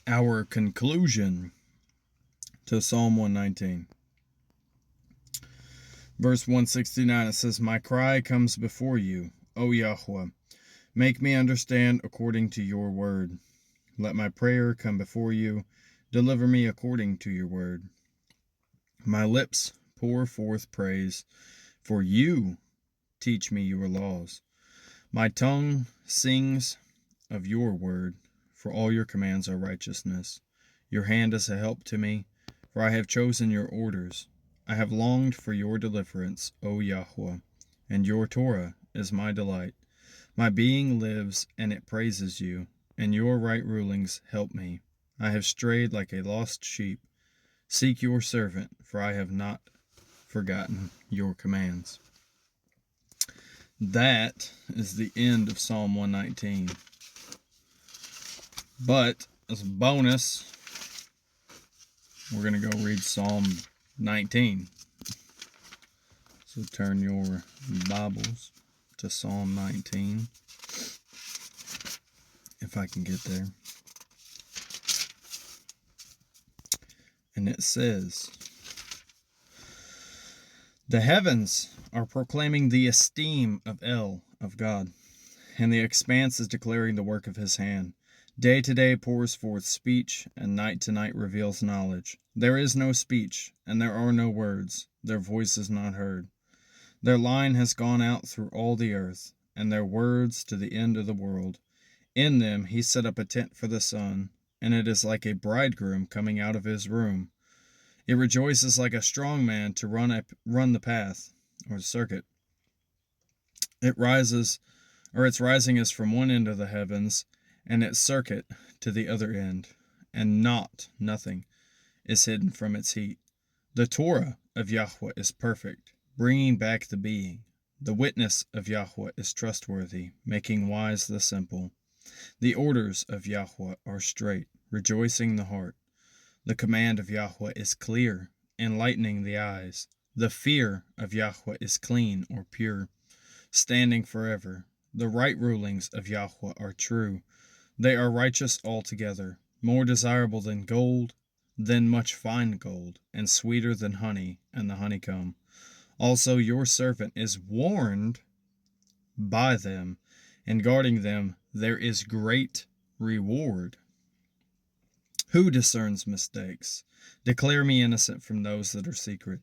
our conclusion to Psalm 119. Verse 169, it says, My cry comes before you, O Yahweh. Make me understand according to your word. Let my prayer come before you. Deliver me according to your word. My lips pour forth praise, for you teach me your laws. My tongue sings of your word, for all your commands are righteousness. Your hand is a help to me, for I have chosen your orders. I have longed for your deliverance, O Yahweh, and your Torah is my delight. My being lives, and it praises you, and your right rulings help me. I have strayed like a lost sheep. Seek your servant, for I have not forgotten your commands. That is the end of Psalm 119. But as a bonus, we're going to go read Psalm 19. So turn your Bibles to Psalm 19, if I can get there. And it says, The heavens are proclaiming the esteem of of God, and the expanse is declaring the work of his hand. Day to day pours forth speech, and night to night reveals knowledge. There is no speech, and there are no words. Their voice is not heard. Their line has gone out through all the earth, and their words to the end of the world. In them he set up a tent for the sun, and it is like a bridegroom coming out of his room. It rejoices like a strong man to run the path, or the circuit. Its rising is from one end of the heavens, and its circuit to the other end, and nothing, is hidden from its heat. The Torah of Yahweh is perfect, bringing back the being. The witness of Yahweh is trustworthy, making wise the simple. The orders of Yahweh are straight, rejoicing the heart. The command of Yahweh is clear, enlightening the eyes. The fear of Yahweh is clean or pure, standing forever. The right rulings of Yahweh are true. They are righteous altogether, more desirable than gold, than much fine gold, and sweeter than honey and the honeycomb. Also your servant is warned by them, and guarding them there is great reward. Who discerns mistakes? Declare me innocent from those that are secret.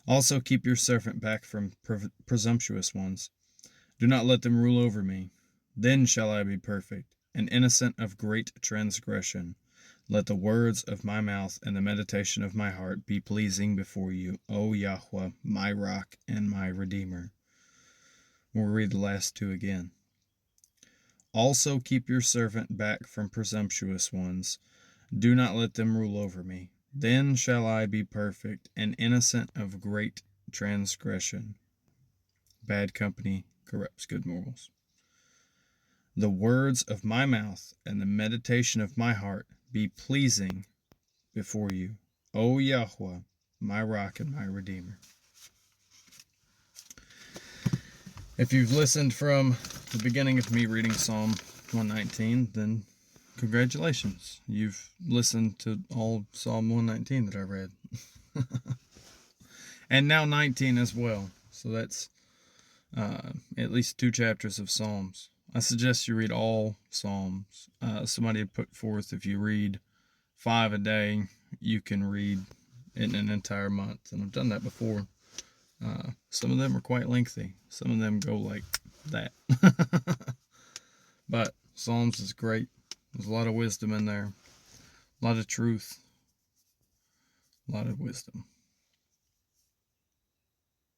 Also keep your servant back from presumptuous ones. Do not let them rule over me. Then shall I be perfect, and innocent of great transgression. Let the words of my mouth and the meditation of my heart be pleasing before you, O Yahweh, my rock and my redeemer. We'll read the last two again. Also keep your servant back from presumptuous ones. Do not let them rule over me. Then shall I be perfect and innocent of great transgression. Bad company corrupts good morals. The words of my mouth and the meditation of my heart be pleasing before you, O Yahweh, my rock and my redeemer. If you've listened from the beginning of me reading Psalm 119, then congratulations. You've listened to all Psalm 119 that I read. And now 19 as well. So that's at least 2 chapters of Psalms. I suggest you read all Psalms. Somebody had put forth, if you read 5 a day, you can read in an entire month. And I've done that before. Some of them are quite lengthy. Some of them go like that. But Psalms is great. There's a lot of wisdom in there. A lot of truth. A lot of wisdom.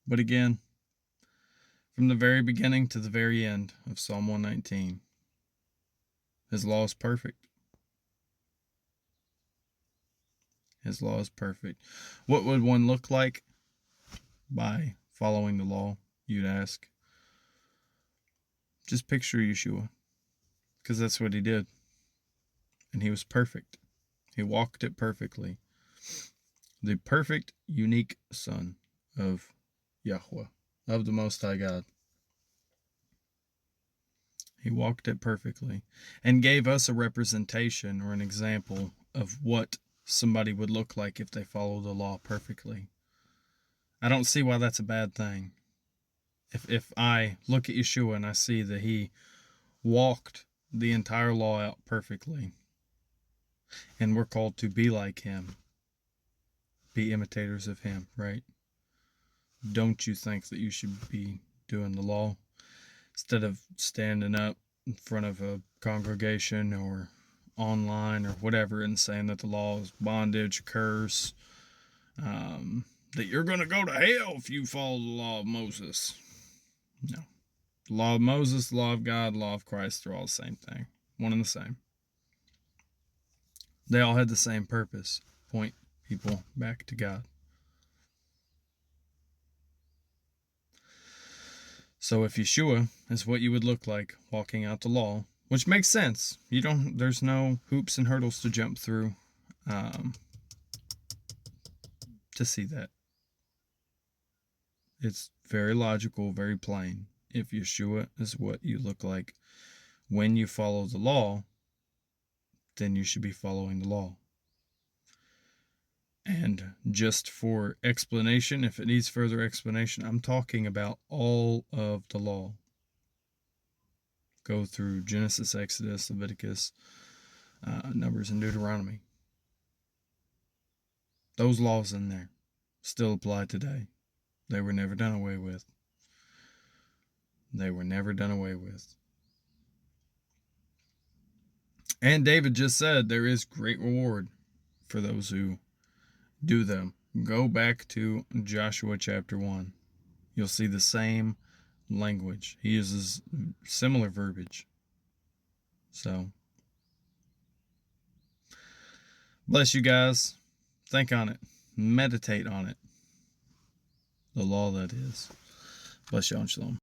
But again, from the very beginning to the very end of Psalm 119, his law is perfect. His law is perfect. What would one look like by following the law, you'd ask? Just picture Yeshua, because that's what he did. And he was perfect. He walked it perfectly. The perfect, unique Son of Yahweh, of the Most High God. He walked it perfectly and gave us a representation or an example of what somebody would look like if they follow the law perfectly. I don't see why that's a bad thing. If I look at Yeshua and I see that he walked the entire law out perfectly, and we're called to be like him, be imitators of him, right? Don't you think that you should be doing the law instead of standing up in front of a congregation or online or whatever and saying that the law is bondage, curse, that you're going to go to hell if you follow the law of Moses? No. The law of Moses, the law of God, the law of Christ, they're all the same thing. One and the same. They all had the same purpose. Point people back to God. So if Yeshua is what you would look like walking out the law, which makes sense. There's no hoops and hurdles to jump through to see that. It's very logical, very plain. If Yeshua is what you look like when you follow the law, then you should be following the law. And just for explanation, if it needs further explanation, I'm talking about all of the law. Go through Genesis, Exodus, Leviticus, Numbers, and Deuteronomy. Those laws in there still apply today. They were never done away with. They were never done away with. And David just said there is great reward for those who do them. Go back to Joshua chapter 1. You'll see the same language. He uses similar verbiage. So, bless you guys. Think on it. Meditate on it. The law, that is. Bless you and shalom.